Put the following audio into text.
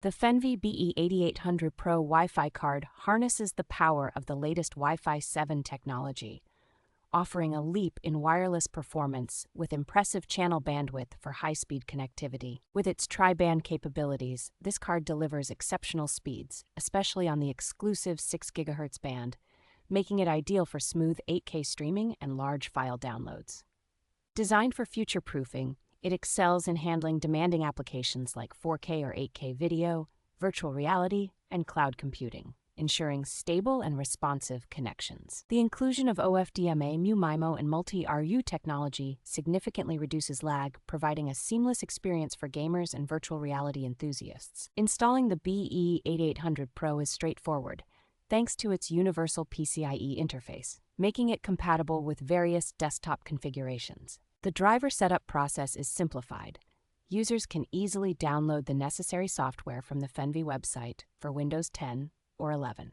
The FENVi BE8800pro Wi-Fi card harnesses the power of the latest Wi-Fi 7 technology, offering a leap in wireless performance with impressive channel bandwidth for high-speed connectivity. With its tri-band capabilities, this card delivers exceptional speeds, especially on the exclusive 6 GHz band, making it ideal for smooth 8K streaming and large file downloads. Designed for future-proofing, it excels in handling demanding applications like 4K or 8K video, virtual reality, and cloud computing, ensuring stable and responsive connections. The inclusion of OFDMA, MU-MIMO, and multi-RU technology significantly reduces lag, providing a seamless experience for gamers and virtual reality enthusiasts. Installing the BE8800pro is straightforward, thanks to its universal PCIe interface, making it compatible with various desktop configurations. The driver setup process is simplified. Users can easily download the necessary software from the FENVi website for Windows 10 or 11.